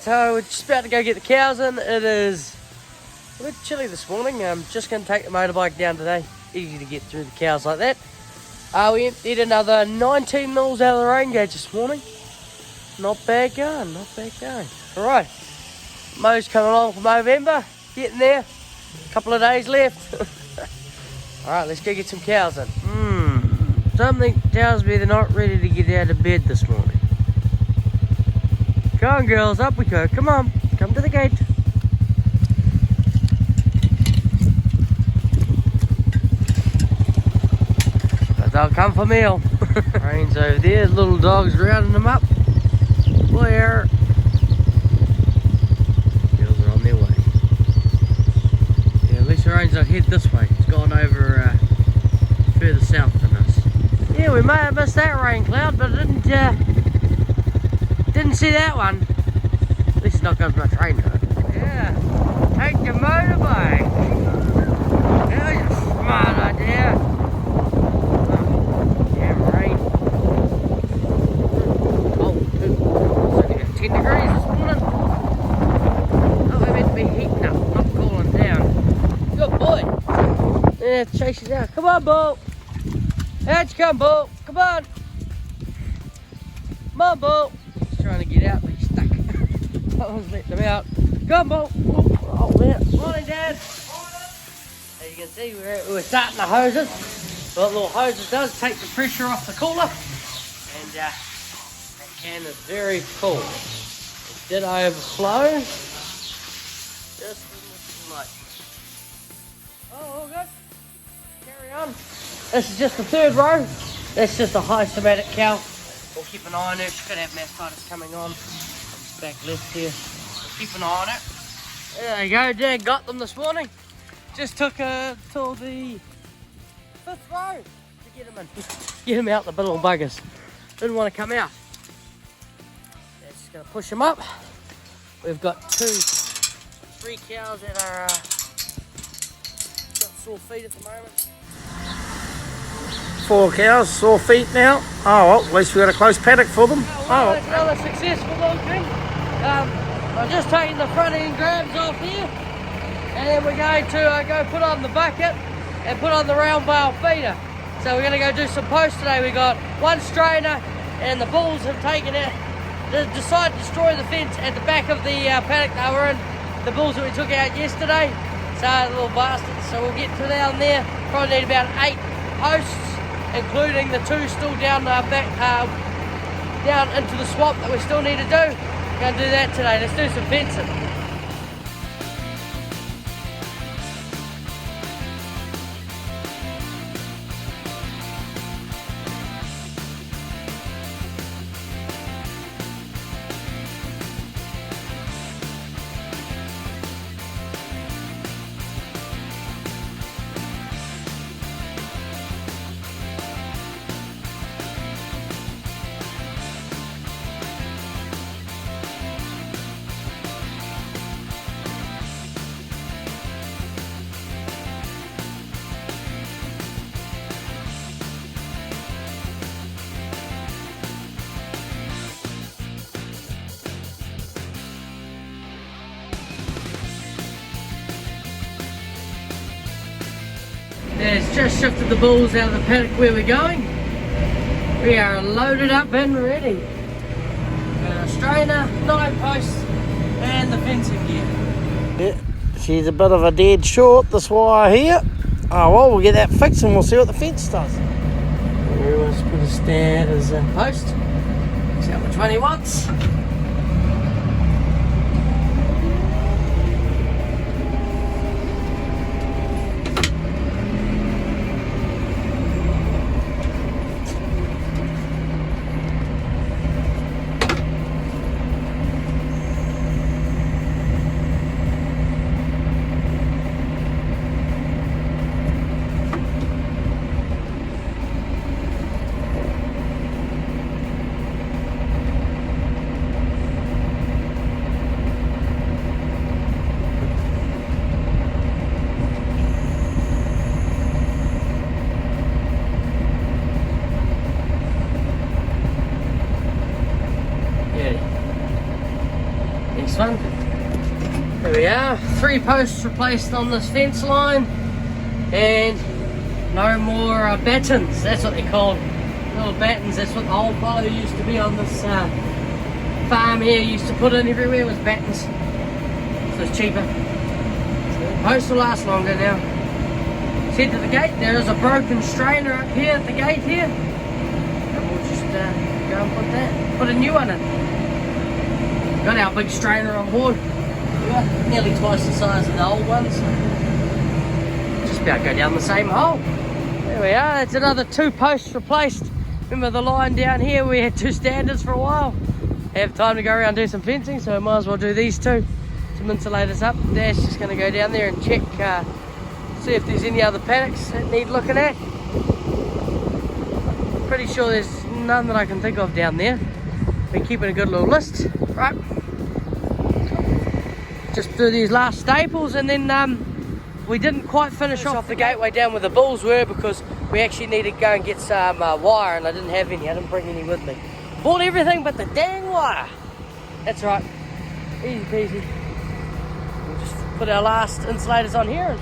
so we're just about to go get the cows in. It is a bit chilly this morning. I'm just going to take the motorbike down today. Easy to get through the cows like that. We emptied another 19 mils out of the rain gauge this morning. Not bad going, not bad going. Alright, Mo's coming along for November, getting there. A couple of days left. Alright, let's go get some cows in. Something tells me they're not ready to get out of bed this morning. Come on girls, up we go, come on, come to the gate. But they'll come for meal. Rain's over there, little dog's rounding them up. Where? Girls are on their way. Yeah, at least the rain's not head this way. It's gone over further south than us. Yeah, we may have missed that rain cloud, but I didn't see that one. At least it's not got as much rain though. Yeah, take your motorbike. That's a smart idea. Degrees this morning. Oh, we're meant to be heating up, not cooling down. Good boy. Yeah, chase it out. Come on, Bull. Out you come, Bull. Come on. Come on, Bull. He's trying to get out, but he's stuck. Someone's letting him out. Come on, Bull. Oh, yeah. Morning, Dad. As you can see, we're starting the hoses. What little hoses does take the pressure off the cooler. And that can is very full. It did overflow. Just in the smoke. Oh, all good. Carry on. This is just the third row. That's just a high somatic cow. We'll keep an eye on her. She could have mastitis coming on. Comes back left here. We'll keep an eye on it. There you go. Dad got them this morning. Just took her till the 5th row to get them in. Get them out, the little buggers. Didn't want to come out. Just going to push them up. We've got 3 cows that are got sore feet at the moment. 4 cows, sore feet now. Oh, well, at least we got a close paddock for them. Well, it's another successful little thing. I'm just taking the front end grabs off here, and then we're going to go put on the bucket and put on the round bale feeder. So we're going to go do some posts today. We got 1 strainer, and the bulls have taken it. They decided to destroy the fence at the back of the paddock they were in. The bulls that we took out yesterday. So little bastards. So we'll get to down there. Probably need about 8 posts, including the 2 still down back down into the swamp that we still need to do. We're going to do that today. Let's do some fencing. It's just shifted the bulls out of the paddock where we're going. We are loaded up and ready. Got a strainer, 9 posts, and the fencing gear. Yeah, she's a bit of a dead short, this wire here. Oh well, we'll get that fixed and we'll see what the fence does. Everyone's put a stand as a post. See how much money he wants. Next one. There we are. 3 posts replaced on this fence line, and no more battens. That's what they're called. Little battens. That's what the old fellow used to be on this farm here. Used to put in everywhere was battens. So it's cheaper. So the posts will last longer now. Head to the gate. There is a broken strainer up here at the gate here. And we'll just go and put a new one in. Got our big strainer on board. Yeah, nearly twice the size of the old ones. Just about to go down the same hole. There we are. That's another 2 posts replaced. Remember the line down here? We had 2 standards for a while. Have time to go around and do some fencing, so I might as well do these 2. Some insulators up. Dash just going to go down there and check, see if there's any other paddocks that need looking at. Pretty sure there's none that I can think of down there. Been keeping a good little list. Right. Just do these last staples, and then we didn't quite finish off the gateway down where the bulls were because we actually needed to go and get some wire, and I didn't have any. I didn't bring any with me. Bought everything but the dang wire. That's right. Easy peasy. We'll just put our last insulators on here.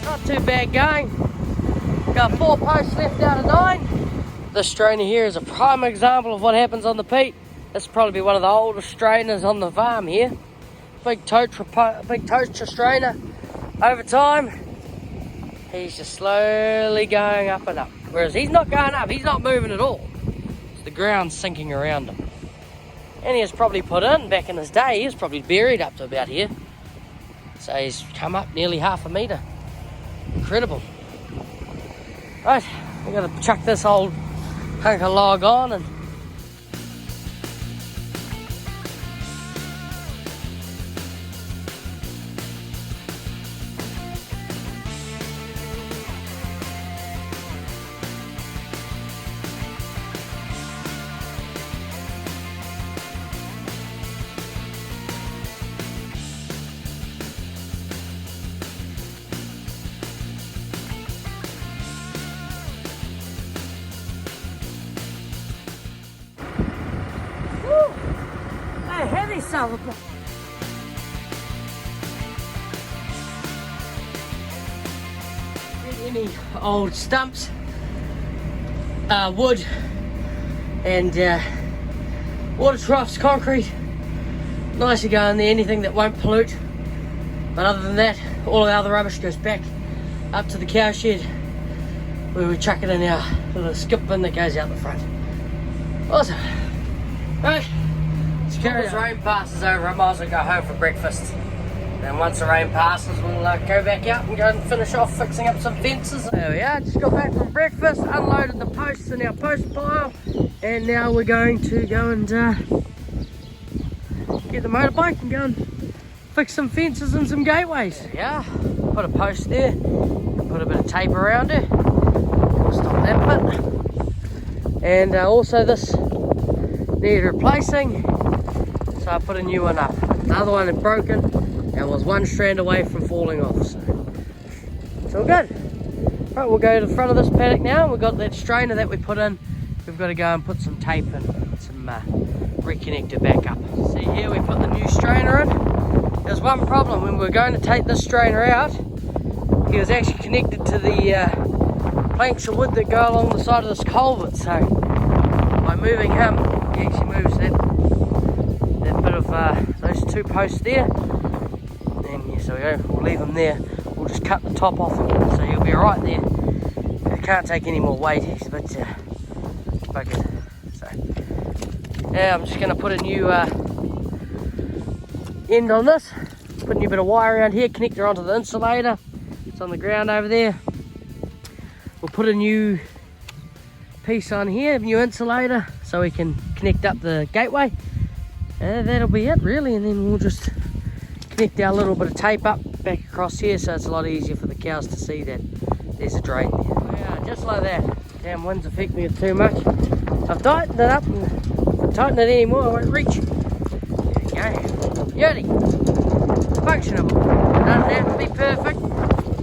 Not too bad going. Got 4 posts left out of 9. This strainer here is a prime example of what happens on the peat. This will probably be one of the oldest strainers on the farm here. Big toaster strainer. Over time, he's just slowly going up and up. Whereas he's not going up, he's not moving at all. It's the ground sinking around him. And he was probably put in back in his day. He was probably buried up to about here. So he's come up nearly half a metre. Incredible. Right, we're going to chuck this old hunk of log on and heavy son of a... Any old stumps, wood and water troughs, concrete, nice to go in there, anything that won't pollute. But other than that, all of the other rubbish goes back up to the cow shed where we chuck it in our little skip bin that goes out the front. Awesome. Right. As rain passes over, I might as well go home for breakfast. Then once the rain passes, we'll go back out and go and finish off fixing up some fences. There we are, just got back from breakfast, unloaded the posts in our post pile, and now we're going to go and get the motorbike and go and fix some fences and some gateways. There we are, put a post there, put a bit of tape around it, we'll stop that bit. And also this needed replacing. So I put a new one up. The other one had broken and was 1 strand away from falling off. So it's all good. Right, we'll go to the front of this paddock now. We've got that strainer that we put in. We've got to go and put some tape and some reconnector back up. See here, we put the new strainer in. There's one problem. When we were going to take this strainer out, he was actually connected to the planks of wood that go along the side of this culvert. So by moving him, he actually moves that bit of those 2 posts there, and yeah, so we'll leave him there. We'll just cut the top off him, so he'll be right there. He can't take any more weight, he's a bit buggered. So yeah, I'm just going to put a new end on this, put a new bit of wire around here, connector onto the insulator. It's on the ground over there. We'll put a new piece on here, new insulator, so we can connect up the gateway. And that'll be it really, and then we'll just connect our little bit of tape up back across here so it's a lot easier for the cows to see that there's a drain there. Yeah, just like that. Damn wind's affecting it too much. I've tightened it up, and if I tighten it anymore I won't reach. There we go. Beauty. Functionable. Doesn't have to be perfect,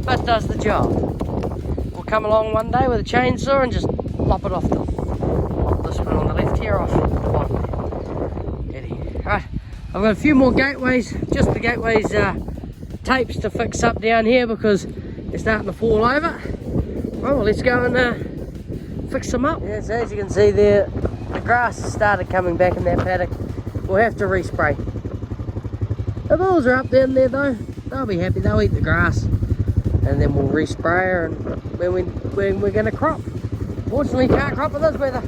but does the job. We'll come along one day with a chainsaw and just lop it off this one on the left here off the bottom there. Right, I've got a few more gateways, just the gateways tapes to fix up down here because they're starting to fall over. Well, let's go and fix them up. Yeah, so as you can see there, the grass has started coming back in that paddock. We'll have to respray. The bulls are up down there though, they'll be happy, they'll eat the grass. And then we'll respray and when we're going to crop. Fortunately, can't crop with this weather.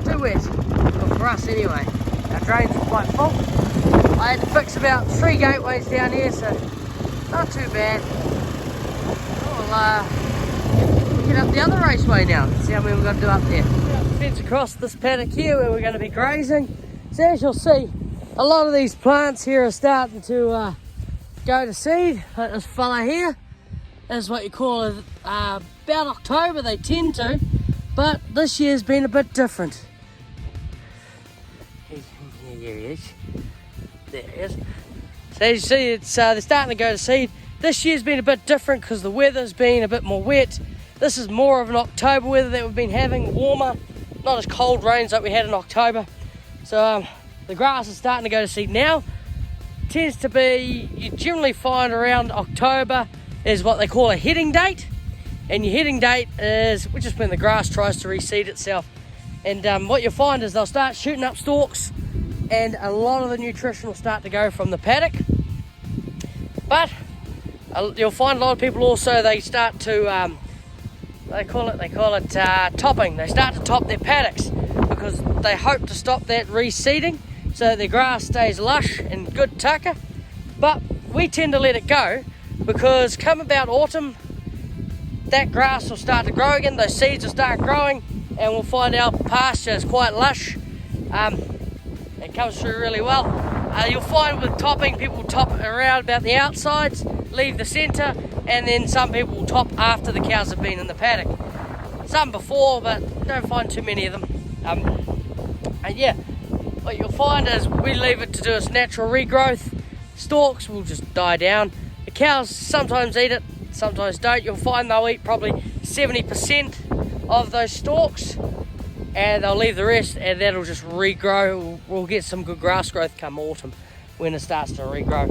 Too wet. Well, for us anyway. Our drains are quite full. I had to fix about 3 gateways down here, so not too bad. We'll get up the other raceway now. See how many we've got to do up there. Fence across this paddock here where we're going to be grazing. So as you'll see, a lot of these plants here are starting to go to seed. Like this fella here is what you call it, about October they tend to, but this year's been a bit different. Here he is. There he is. So as you see, it's they're starting to go to seed. This year's been a bit different because the weather's been a bit more wet. This is more of an October weather that we've been having, warmer, not as cold rains like we had in October. So the grass is starting to go to seed now. Tends to be, you generally find around October is what they call a heading date. And your heading date is which is when the grass tries to reseed itself. And what you'll find is they'll start shooting up stalks and a lot of the nutrition will start to go from the paddock. But you'll find a lot of people also, they start to, they call it topping. They start to top their paddocks because they hope to stop that reseeding so that their grass stays lush and good tucker. But we tend to let it go because come about autumn, that grass will start to grow again, those seeds will start growing, and we'll find our pasture is quite lush. It comes through really well. You'll find with topping, people top around about the outsides, leave the centre, and then some people will top after the cows have been in the paddock. Some before, but don't find too many of them. And yeah, what you'll find is we leave it to do its natural regrowth. Stalks will just die down. The cows sometimes eat it, sometimes don't. You'll find they'll eat probably 70% of those stalks and they'll leave the rest, and that'll just regrow. We'll get some good grass growth come autumn when it starts to regrow.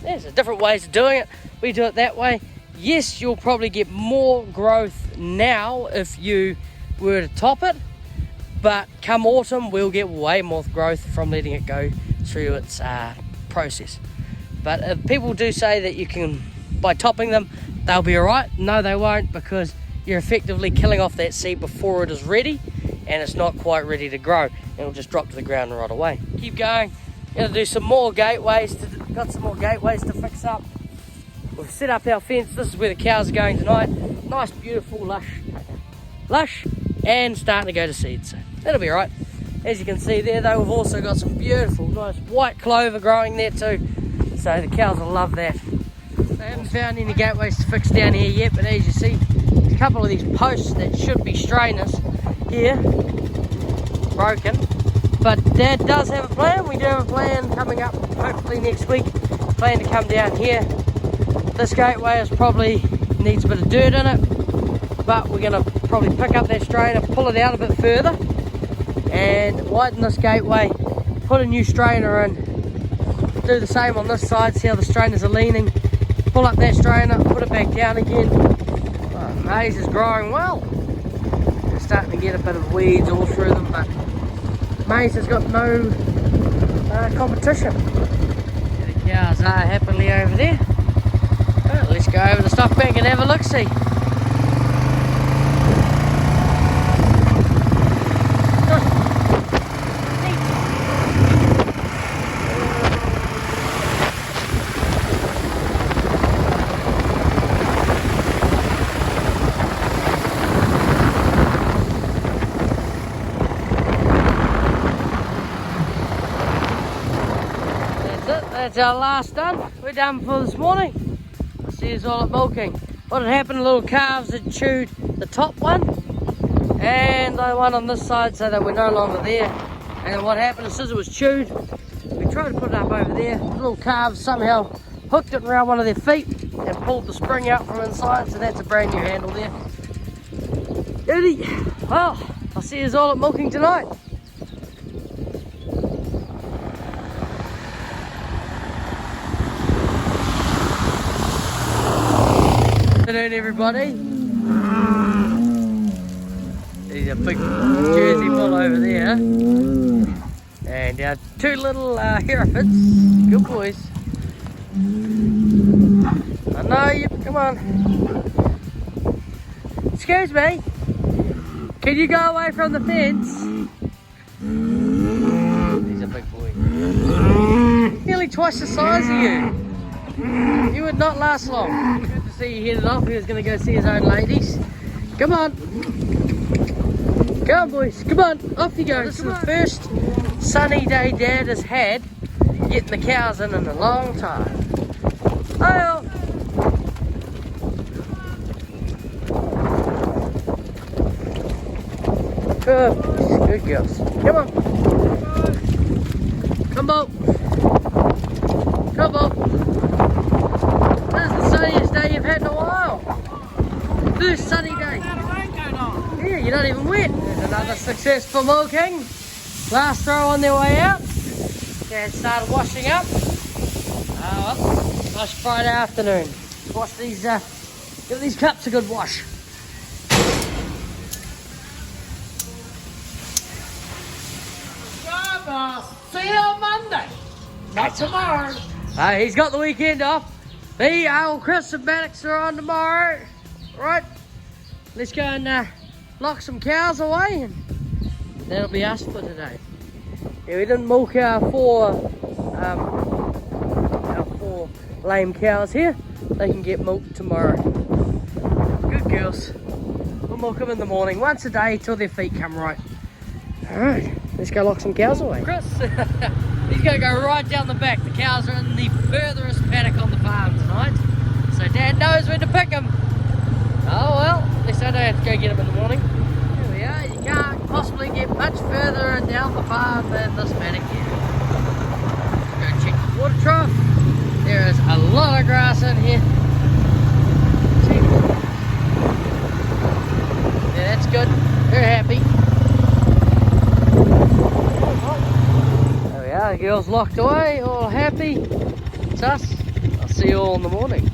There's different ways of doing it. We do it that way. Yes, you'll probably get more growth now if you were to top it, but come autumn we'll get way more growth from letting it go through its process. But if people do say that you can, by topping them, they'll be alright. No, they won't, because you're effectively killing off that seed before it is ready, and it's not quite ready to grow. It'll just drop to the ground right away. Keep going. Gonna do some more gateways. Got some more gateways to fix up. We've set up our fence. This is where the cows are going tonight. Nice, beautiful, lush, and starting to go to seed. So that'll be alright. As you can see there, though, we've also got some beautiful, nice white clover growing there too. So the cows will love that. I haven't found any gateways to fix down here yet, but as you see, a couple of these posts that should be strainers here, broken. But Dad does have a plan. We do have a plan coming up, hopefully next week. Plan to come down here. This gateway is probably needs a bit of dirt in it, but we're going to probably pick up that strainer, pull it out a bit further, and widen this gateway, put a new strainer in, do the same on this side, see how the strainers are leaning, pull up that strainer, put it back down again. Maize is growing well. They're starting to get a bit of weeds all through them, but maize has got no competition. The cows are happily over there. Well, let's go over the stock bank and have a look-see. that's our last done. We're done for this morning. I'll see you all at milking. What had happened, the little calves had chewed the top one and the one on this side, so that we're no longer there. And what happened is, since it was chewed, we tried to put it up over there. The little calves somehow hooked it around one of their feet and pulled the spring out from inside, so that's a brand new handle there. Goody. Well, I'll see you all at milking tonight. Good afternoon, everybody. There's a big Jersey bull over there, and our two little Herefords. Good boys. I know you. Come on. Excuse me. Can you go away from the fence? He's a big boy. Nearly twice the size of you. You would not last long. Good to see you headed off. He was going to go see his own ladies. Come on. Come on, boys. Come on. Off you go. This is the first sunny day Dad has had getting the cows in a long time. Oh. Good girls. Come on. Come on. Come on. This is the sunniest day you've had in a while. First sunny day. Yeah, you're not even wet. There's another successful milking. Last throw on their way out. Dad started washing up. Oh, well, nice Friday afternoon. Wash these, give these cups a good wash. See you on Monday. Not tomorrow. He's got the weekend off. Me, old Chris and Maddox are on tomorrow. Right, let's go and lock some cows away, and that'll be us for today. Yeah, we didn't milk our four lame cows here. They can get milked tomorrow. Good girls. We'll milk them in the morning, once a day, till their feet come right. All right, let's go lock some cows away. Chris, he's going to go right down the back. The cows are in the furthest paddock on the farm tonight, so Dad knows when to pick them. Oh well, at least I don't have to go get them in the morning. Here we are. You can't possibly get much further down the farm than this paddock here. Go check the water trough. There is a lot of grass in here. Yeah, that's good. Very happy. There we are, the girls locked away, all happy. It's us. I'll see you all in the morning.